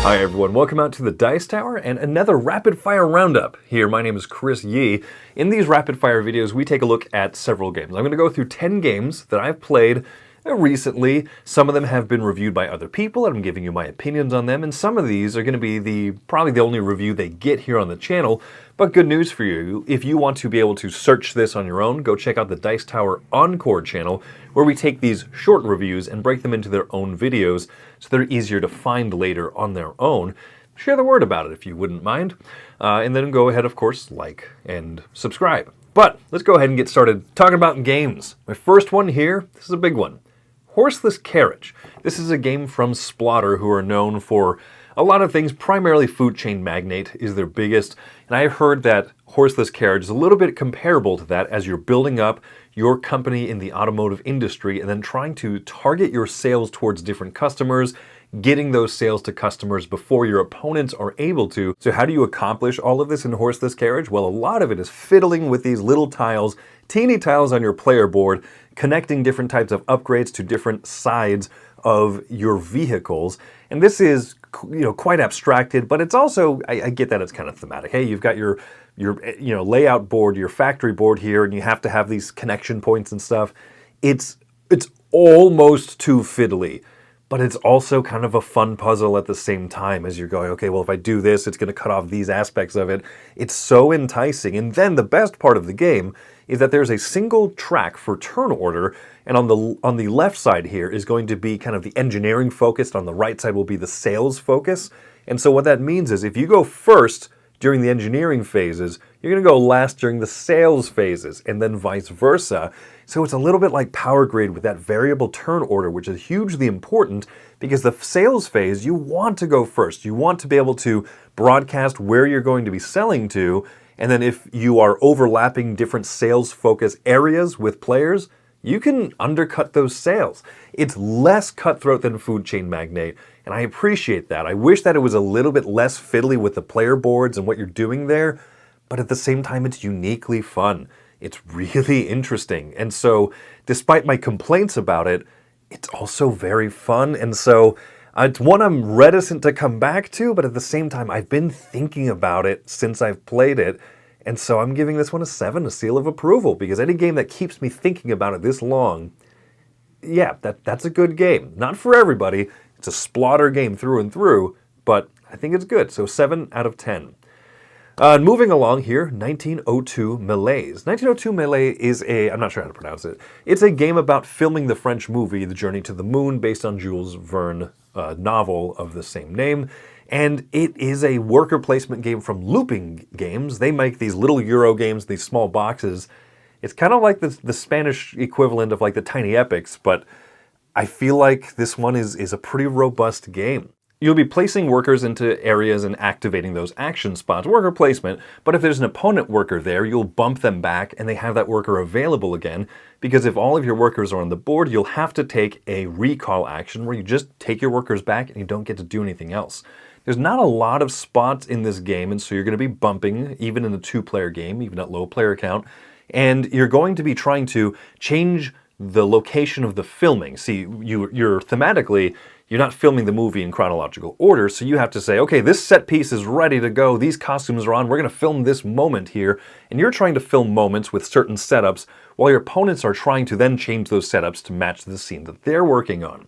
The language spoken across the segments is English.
Hi everyone, welcome out to the Dice Tower and another Rapid Fire Roundup. Here, my name is Chris Yee. In these Rapid Fire videos, we take a look at several games. I'm going to go through 10 games that I've played recently. Some of them have been reviewed by other people, and I'm giving you my opinions on them, and some of these are going to be probably the only review they get here on the channel. But good news for you, if you want to be able to search this on your own, go check out the Dice Tower Encore channel, where we take these short reviews and break them into their own videos so they're easier to find later on their own. Share the word about it if you wouldn't mind. And then go ahead, of course, like and subscribe. But let's go ahead and get started talking about games. My first one here, this is a big one. Horseless Carriage. This is a game from Splotter, who are known for a lot of things. Primarily Food Chain Magnate is their biggest. And I heard that Horseless Carriage is a little bit comparable to that as you're building up your company in the automotive industry and then trying to target your sales towards different customers, getting those sales to customers before your opponents are able to. So how do you accomplish all of this in Horseless Carriage? Well, a lot of it is fiddling with these little tiles, teeny tiles on your player board, connecting different types of upgrades to different sides of your vehicles. And this is, quite abstracted, but it's also, I get that it's kind of thematic. Hey, you've got your layout board, your factory board here, and you have to have these connection points and stuff. It's almost too fiddly, but it's also kind of a fun puzzle at the same time as you're going, okay, well, if I do this, it's going to cut off these aspects of it. It's so enticing. And then the best part of the game is that there's a single track for turn order, and on the left side here is going to be kind of the engineering focused, on the right side will be the sales focus. And so what that means is if you go first during the engineering phases, you're going to go last during the sales phases, and then vice versa. So it's a little bit like Power Grid with that variable turn order, which is hugely important because the sales phase, you want to go first. You want to be able to broadcast where you're going to be selling to, and then if you are overlapping different sales focus areas with players, you can undercut those sales. It's less cutthroat than Food Chain Magnate, and I appreciate that. I wish that it was a little bit less fiddly with the player boards and what you're doing there, but at the same time, it's uniquely fun. It's really interesting. And so, despite my complaints about it, it's also very fun. And so, it's one I'm reticent to come back to, but at the same time, I've been thinking about it since I've played it. And so I'm giving this one a 7, a seal of approval, because any game that keeps me thinking about it this long, yeah, that's a good game. Not for everybody. It's a Splotter game through and through, but I think it's good. So 7 out of 10. Moving along here, 1902 Meleis. 1902 Meleis is I'm not sure how to pronounce it. It's a game about filming the French movie, The Journey to the Moon, based on Jules Verne novel of the same name. And it is a worker placement game from Looping Games. They make these little Euro games, these small boxes. It's kind of like the Spanish equivalent of like the Tiny Epics, but I feel like this one is a pretty robust game. You'll be placing workers into areas and activating those action spots, worker placement, but if there's an opponent worker there, you'll bump them back and they have that worker available again, because if all of your workers are on the board, you'll have to take a recall action where you just take your workers back and you don't get to do anything else. There's not a lot of spots in this game, and so you're going to be bumping, even in a 2-player game, even at low player count, and you're going to be trying to change the location of the filming. See, you're thematically, you're not filming the movie in chronological order, so you have to say, okay, this set piece is ready to go, these costumes are on, we're going to film this moment here, and you're trying to film moments with certain setups, while your opponents are trying to then change those setups to match the scene that they're working on.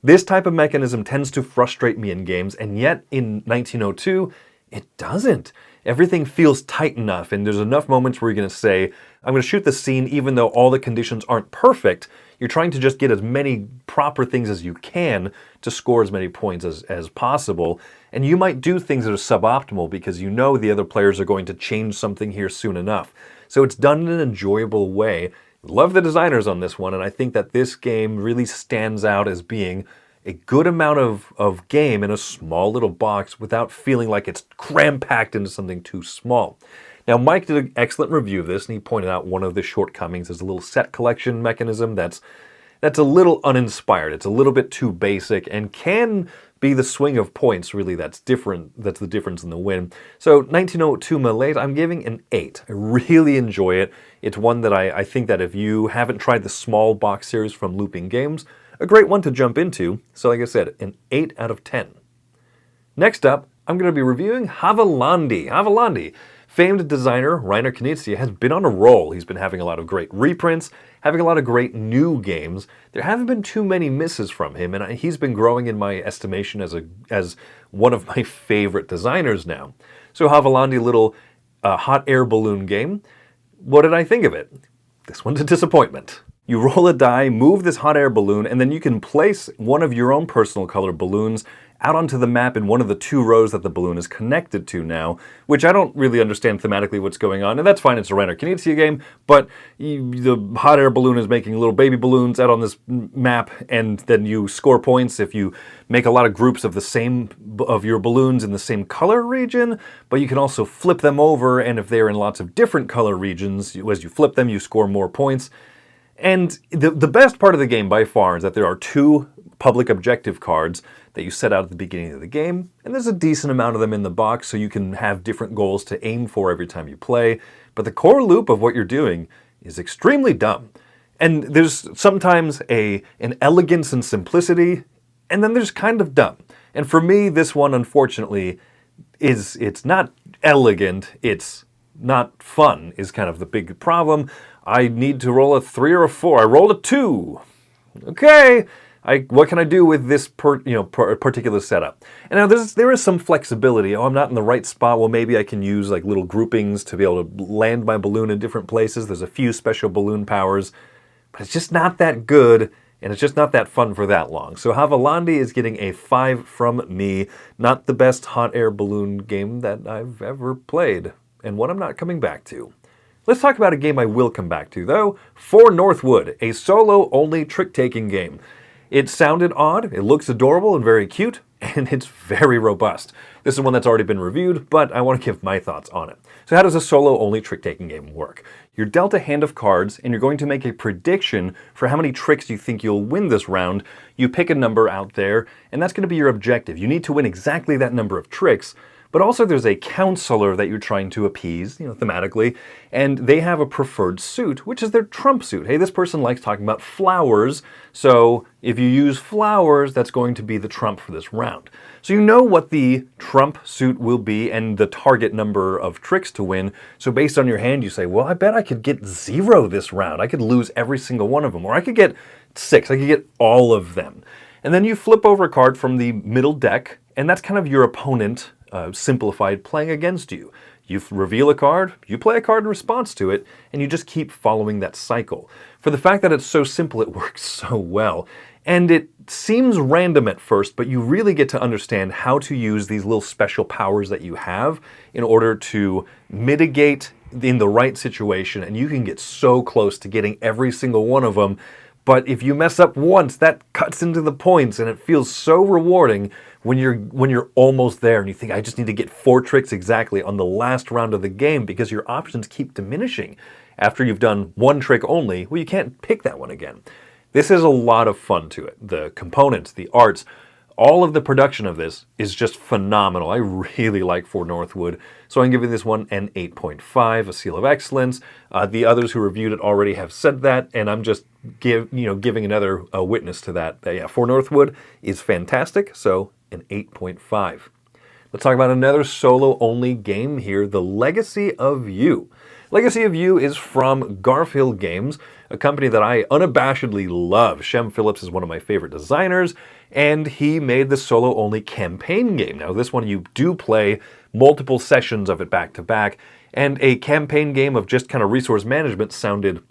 This type of mechanism tends to frustrate me in games, and yet in 1902, it doesn't. Everything feels tight enough, and there's enough moments where you're going to say, I'm going to shoot the scene even though all the conditions aren't perfect. You're trying to just get as many proper things as you can to score as many points as possible. And you might do things that are suboptimal because you know the other players are going to change something here soon enough. So it's done in an enjoyable way. Love the designers on this one, and I think that this game really stands out as being a good amount of game in a small little box without feeling like it's cram-packed into something too small. Now, Mike did an excellent review of this, and he pointed out one of the shortcomings is a little set collection mechanism that's a little uninspired. It's a little bit too basic and can be the swing of points, really, that's the difference in the win. So 1902 Meleis, I'm giving an 8. I really enjoy it. It's one that I think that if you haven't tried the small box series from Looping Games, a great one to jump into. So like I said, an 8 out of 10. Next up, I'm going to be reviewing Havalandi. Havalandi, famed designer Reiner Knizia, has been on a roll. He's been having a lot of great reprints, having a lot of great new games. There haven't been too many misses from him, and he's been growing in my estimation as one of my favorite designers now. So Havalandi, little hot air balloon game. What did I think of it? This one's a disappointment. You roll a die, move this hot air balloon, and then you can place one of your own personal colored balloons out onto the map in one of the two rows that the balloon is connected to now, which I don't really understand thematically what's going on, and that's fine, it's a Reiner Knizia game, but the hot air balloon is making little baby balloons out on this map, and then you score points if you make a lot of groups of your balloons in the same color region, but you can also flip them over, and if they're in lots of different color regions, as you flip them, you score more points. And the best part of the game by far is that there are two public objective cards that you set out at the beginning of the game, and there's a decent amount of them in the box so you can have different goals to aim for every time you play, but the core loop of what you're doing is extremely dumb. And there's sometimes an elegance and simplicity, and then there's kind of dumb. And for me, this one, unfortunately, it's not elegant, it's not fun, is kind of the big problem. I need to roll a 3 or a 4. I rolled a 2. Okay, what can I do with this particular setup? And now there is some flexibility. Oh, I'm not in the right spot. Well, maybe I can use like little groupings to be able to land my balloon in different places. There's a few special balloon powers, but it's just not that good, and it's just not that fun for that long. So Havalandi is getting a 5 from me. Not the best hot air balloon game that I've ever played, and one I'm not coming back to. Let's talk about a game I will come back to, though. For Northwood, a solo-only trick-taking game. It sounded odd, it looks adorable and very cute, and it's very robust. This is one that's already been reviewed, but I want to give my thoughts on it. So how does a solo-only trick-taking game work? You're dealt a hand of cards, and you're going to make a prediction for how many tricks you think you'll win this round. You pick a number out there, and that's going to be your objective. You need to win exactly that number of tricks. But also there's a counselor that you're trying to appease, thematically, and they have a preferred suit, which is their trump suit. Hey, this person likes talking about flowers, so if you use flowers, that's going to be the trump for this round. So you know what the trump suit will be and the target number of tricks to win, so based on your hand you say, well, I bet I could get 0 this round. I could lose every single one of them, or I could get 6. I could get all of them. And then you flip over a card from the middle deck, and that's kind of your opponent simplified playing against you. You reveal a card, you play a card in response to it, and you just keep following that cycle. For the fact that it's so simple, it works so well. And it seems random at first, but you really get to understand how to use these little special powers that you have in order to mitigate in the right situation, and you can get so close to getting every single one of them. But if you mess up once, that cuts into the points, and it feels so rewarding when you're almost there and you think, I just need to get 4 tricks exactly on the last round of the game, because your options keep diminishing. After you've done 1 trick only, well, you can't pick that one again. This is a lot of fun to it. The components, the arts, all of the production of this is just phenomenal. I really like For Northwood, so I'm giving this one an 8.5, a seal of excellence. The others who reviewed it already have said that, and I'm just giving another witness to that. Yeah, For Northwood is fantastic, so an 8.5. Let's talk about another solo-only game here, The Legacy of You. Legacy of You is from Garfield Games, a company that I unabashedly love. Shem Phillips is one of my favorite designers, and he made the solo-only campaign game. Now, this one you do play multiple sessions of it back to back, and a campaign game of just kind of resource management sounded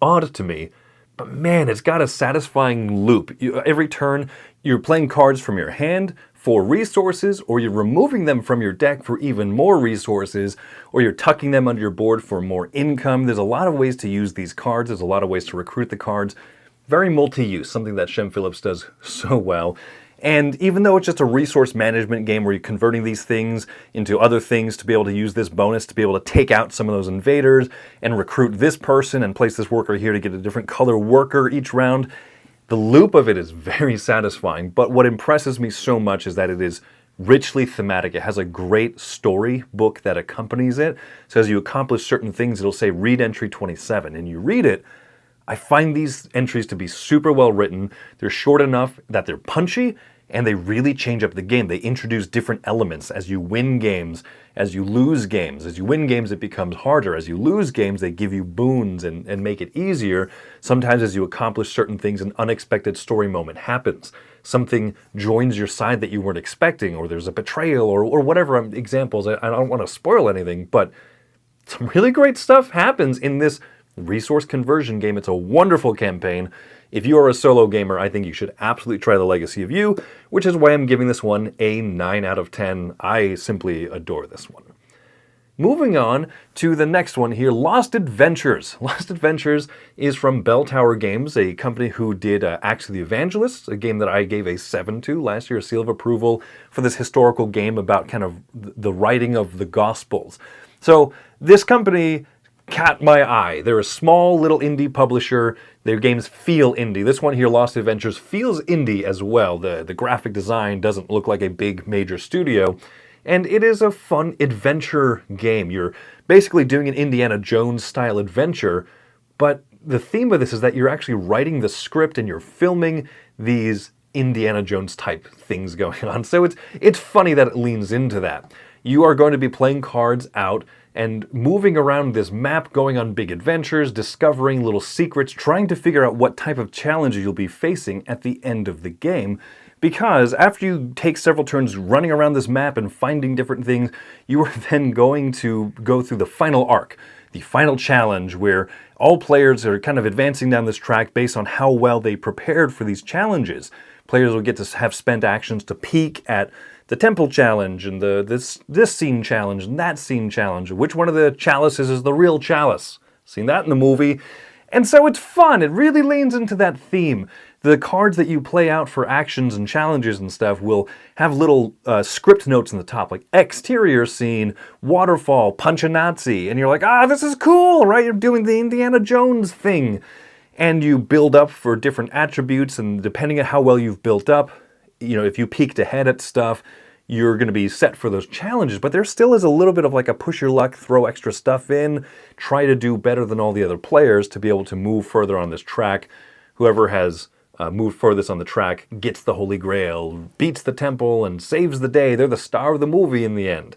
odd to me. But man, it's got a satisfying loop. Every turn, you're playing cards from your hand for resources, or you're removing them from your deck for even more resources, or you're tucking them under your board for more income. There's a lot of ways to use these cards. There's a lot of ways to recruit the cards. Very multi-use, something that Shem Phillips does so well. And even though it's just a resource management game where you're converting these things into other things to be able to use this bonus to be able to take out some of those invaders and recruit this person and place this worker here to get a different color worker each round, the loop of it is very satisfying. But what impresses me so much is that it is richly thematic. It has a great story book that accompanies it. So as you accomplish certain things, it'll say read entry 27, and you read it. I find these entries to be super well written. They're short enough that they're punchy, and they really change up the game. They introduce different elements as you win games, as you lose games. As you win games, it becomes harder. As you lose games, they give you boons and make it easier. Sometimes as you accomplish certain things, an unexpected story moment happens. Something joins your side that you weren't expecting, or there's a betrayal, or whatever examples. I don't want to spoil anything, but some really great stuff happens in this resource conversion game. It's a wonderful campaign. If you are a solo gamer, I think you should absolutely try The Legacy of You, which is why I'm giving this one a 9 out of 10. I simply adore this one. Moving on to the next one here, Lost Adventures. Lost Adventures is from Bell Tower Games, a company who did Acts of the Evangelists, a game that I gave a 7 to last year, a seal of approval for this historical game about kind of the writing of the Gospels. So this company caught my eye. They're a small little indie publisher. Their games feel indie. This one here, Lost Adventures, feels indie as well. The graphic design doesn't look like a big major studio. And it is a fun adventure game. You're basically doing an Indiana Jones style adventure, but the theme of this is that you're actually writing the script and you're filming these Indiana Jones type things going on. So it's funny that it leans into that. You are going to be playing cards out and moving around this map, going on big adventures, discovering little secrets, trying to figure out what type of challenges you'll be facing at the end of the game. Because after you take several turns running around this map and finding different things, you are then going to go through the final arc, the final challenge, where all players are kind of advancing down this track based on how well they prepared for these challenges. Players will get to have spent actions to peek at the temple challenge and this scene challenge and that scene challenge. Which one of the chalices is the real chalice? Seen that in the movie. And so it's fun. It really leans into that theme. The cards that you play out for actions and challenges and stuff will have little script notes in the top, like exterior scene, waterfall, punch a Nazi. And you're like, this is cool, right? You're doing the Indiana Jones thing. And you build up for different attributes, and depending on how well you've built up, if you peeked ahead at stuff, you're going to be set for those challenges. But there still is a little bit of like a push your luck, throw extra stuff in, try to do better than all the other players to be able to move further on this track. Whoever has moved furthest on the track gets the Holy Grail, beats the temple, and saves the day. They're the star of the movie in the end.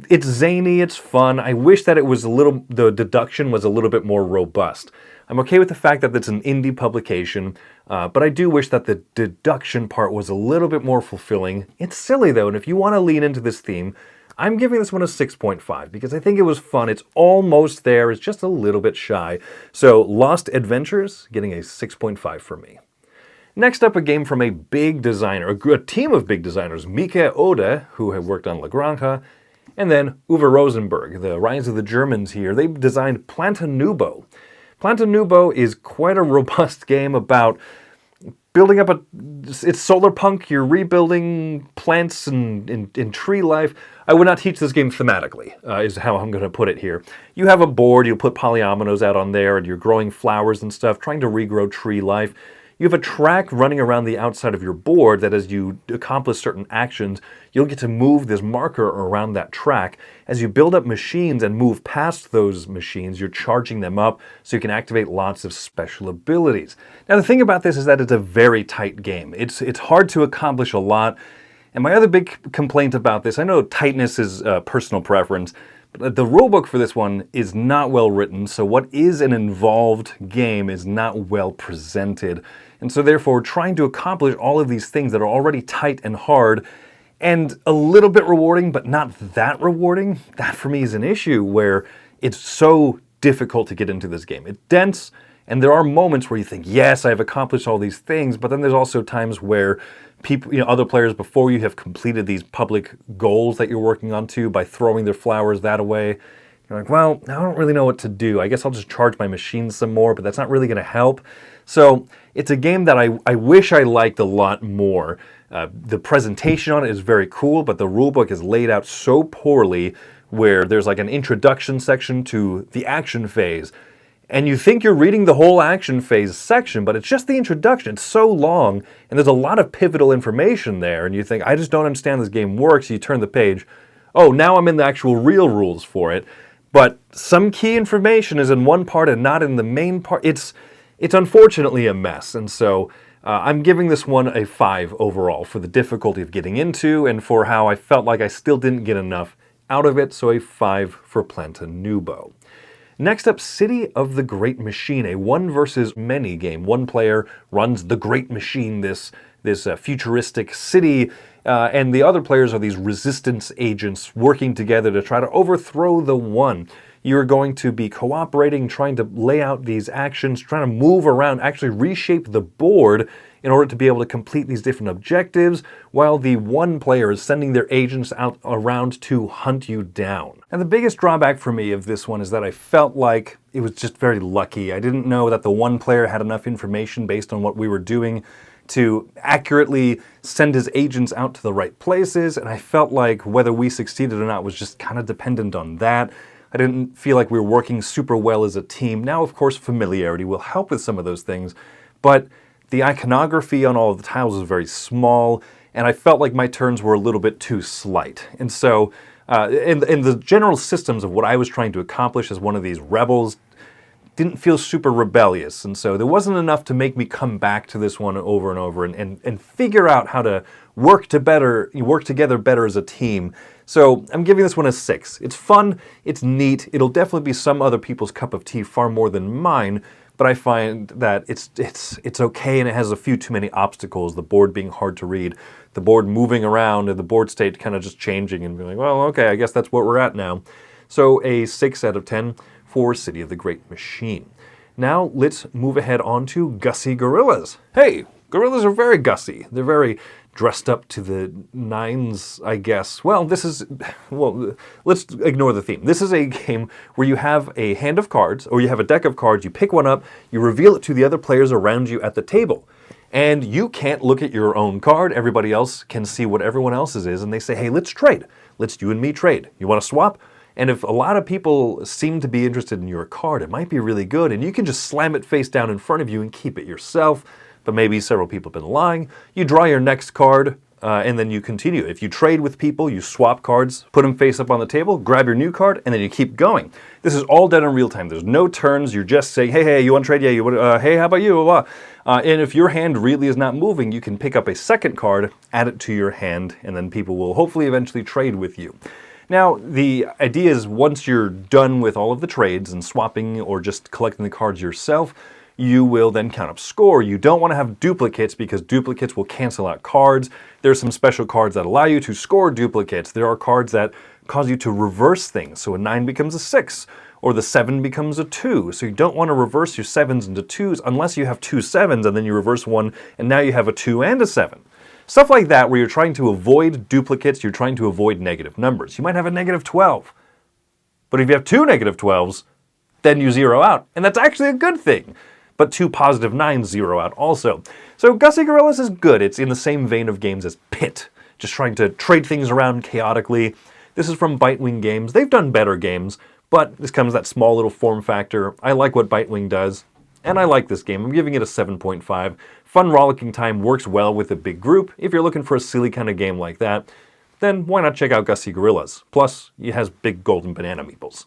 It's zany, it's fun. I wish that the deduction was a little bit more robust. I'm okay with the fact that it's an indie publication, but I do wish that the deduction part was a little bit more fulfilling. It's silly though, and if you want to lean into this theme, I'm giving this one a 6.5 because I think it was fun. It's almost there, it's just a little bit shy. So Lost Adventures, getting a 6.5 for me. Next up, a game from a big designer, a team of big designers, Mika Ode, who have worked on La Granja, and then Uwe Rosenberg, the Rise of the Germans here. They designed Plantan Nubo. Plantan Nubo is quite a robust game about building up it's solar punk, you're rebuilding plants and tree life. I would not teach this game thematically, is how I'm going to put it here. You have a board, you put polyominoes out on there, and you're growing flowers and stuff, trying to regrow tree life. You have a track running around the outside of your board that as you accomplish certain actions, you'll get to move this marker around that track. As you build up machines and move past those machines, you're charging them up so you can activate lots of special abilities. Now the thing about this is that it's a very tight game. It's hard to accomplish a lot. And my other big complaint about this, I know tightness is personal preference, but the rulebook for this one is not well written, so what is an involved game is not well presented. And so therefore, trying to accomplish all of these things that are already tight and hard and a little bit rewarding, but not that rewarding, that for me is an issue where it's so difficult to get into this game. It's dense, and there are moments where you think, yes, I've accomplished all these things, but then there's also times where people, other players before you have completed these public goals that you're working on too by throwing their flowers that away. You're like, well, I don't really know what to do. I guess I'll just charge my machines some more, but that's not really going to help. So it's a game that I wish I liked a lot more. The presentation on it is very cool, but the rulebook is laid out so poorly where there's like an introduction section to the action phase. And you think you're reading the whole action phase section, but it's just the introduction. It's so long, and there's a lot of pivotal information there, and you think, I just don't understand this game works. You turn the page. Oh, now I'm in the actual real rules for it. But some key information is in one part and not in the main part. It's unfortunately a mess, and so I'm giving this one a 5 overall for the difficulty of getting into and for how I felt like I still didn't get enough out of it, so a 5 for Plantan Nubo. Next up, City of the Great Machine, a one versus many game. One player runs the Great Machine, this futuristic city, and the other players are these resistance agents working together to try to overthrow the one. You're going to be cooperating, trying to lay out these actions, trying to move around, actually reshape the board in order to be able to complete these different objectives, while the one player is sending their agents out around to hunt you down. And the biggest drawback for me of this one is that I felt like it was just very lucky. I didn't know that the one player had enough information based on what we were doing to accurately send his agents out to the right places, and I felt like whether we succeeded or not was just kind of dependent on that. I didn't feel like we were working super well as a team. Now, of course, familiarity will help with some of those things, but the iconography on all of the tiles was very small, and I felt like my turns were a little bit too slight. And so, in the general systems of what I was trying to accomplish as one of these rebels didn't feel super rebellious, and so there wasn't enough to make me come back to this one over and over and figure out how to work together better as a team. So I'm giving this one a 6. It's fun, it's neat, it'll definitely be some other people's cup of tea far more than mine, but I find that it's okay, and it has a few too many obstacles, the board being hard to read, the board moving around, and the board state kind of just changing and being like, well, okay, I guess that's what we're at now. So a 6 out of 10 for City of the Great Machine. Now let's move ahead on to Gussy Gorillas. Hey, gorillas are very gussy. They're very dressed up to the nines, I guess. Well, let's ignore the theme. This is a game where you have a hand of cards, or you have a deck of cards, you pick one up, you reveal it to the other players around you at the table. And you can't look at your own card, everybody else can see what everyone else's is, and they say, hey, let's trade. Let's you and me trade. You want to swap? And if a lot of people seem to be interested in your card, it might be really good, and you can just slam it face down in front of you and keep it yourself. But maybe several people have been lying. You draw your next card, and then you continue. If you trade with people, you swap cards, put them face up on the table, grab your new card, and then you keep going. This is all done in real time. There's no turns. You're just saying, hey, you want to trade? Yeah, you want? Hey, how about you? And if your hand really is not moving, you can pick up a second card, add it to your hand, and then people will hopefully eventually trade with you. Now, the idea is once you're done with all of the trades and swapping or just collecting the cards yourself, you will then count up score. You don't want to have duplicates because duplicates will cancel out cards. There's some special cards that allow you to score duplicates. There are cards that cause you to reverse things. So a 9 becomes a 6, or the 7 becomes a 2. So you don't want to reverse your 7s into 2s unless you have 2 7s and then you reverse one and now you have a 2 and a 7. Stuff like that where you're trying to avoid duplicates, you're trying to avoid negative numbers. You might have a negative 12. But if you have 2 negative 12s, then you zero out. And that's actually a good thing. But 2 positive 9s zero out also. So Gussy Gorillas is good. It's in the same vein of games as Pit, just trying to trade things around chaotically. This is from Bitewing Games. They've done better games, but this comes that small little form factor. I like what Bitewing does, and I like this game. I'm giving it a 7.5. Fun rollicking time, works well with a big group. If you're looking for a silly kind of game like that, then why not check out Gussy Gorillas? Plus, it has big golden banana meeples.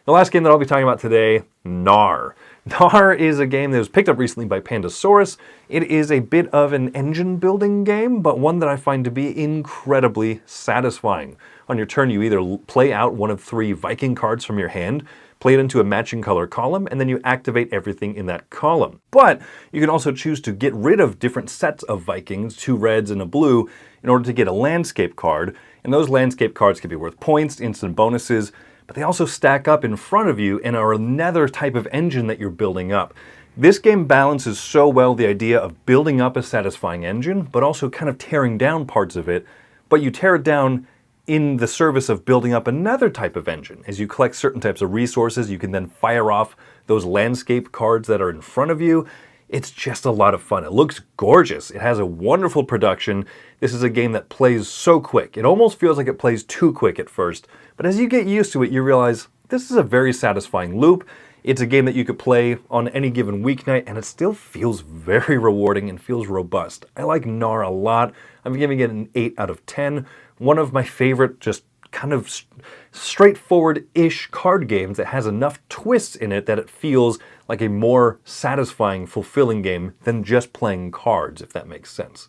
The last game that I'll be talking about today, Knarr. Knarr is a game that was picked up recently by Pandasaurus. It is a bit of an engine building game, but one that I find to be incredibly satisfying. On your turn, you either play out one of 3 Viking cards from your hand, play it into a matching color column, and then you activate everything in that column. But you can also choose to get rid of different sets of Vikings, 2 reds and a blue, in order to get a landscape card. And those landscape cards can be worth points, instant bonuses, but they also stack up in front of you and are another type of engine that you're building up. This game balances so well the idea of building up a satisfying engine, but also kind of tearing down parts of it, but you tear it down in the service of building up another type of engine. As you collect certain types of resources, you can then fire off those landscape cards that are in front of you. It's just a lot of fun. It looks gorgeous. It has a wonderful production. This is a game that plays so quick. It almost feels like it plays too quick at first, but as you get used to it, you realize this is a very satisfying loop. It's a game that you could play on any given weeknight, and it still feels very rewarding and feels robust. I like Knarr a lot. I'm giving it an 8 out of 10. One of my favorite just kind of straightforward-ish card game that has enough twists in it that it feels like a more satisfying, fulfilling game than just playing cards, if that makes sense.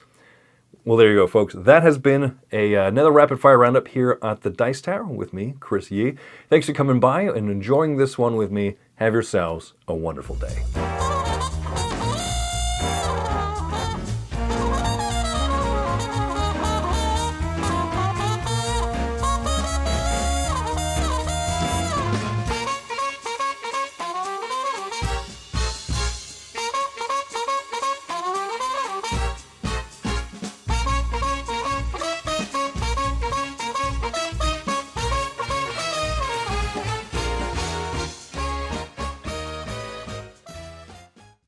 Well, there you go, folks. That has been another Rapid Fire Roundup here at the Dice Tower with me, Chris Yee. Thanks for coming by and enjoying this one with me. Have yourselves a wonderful day.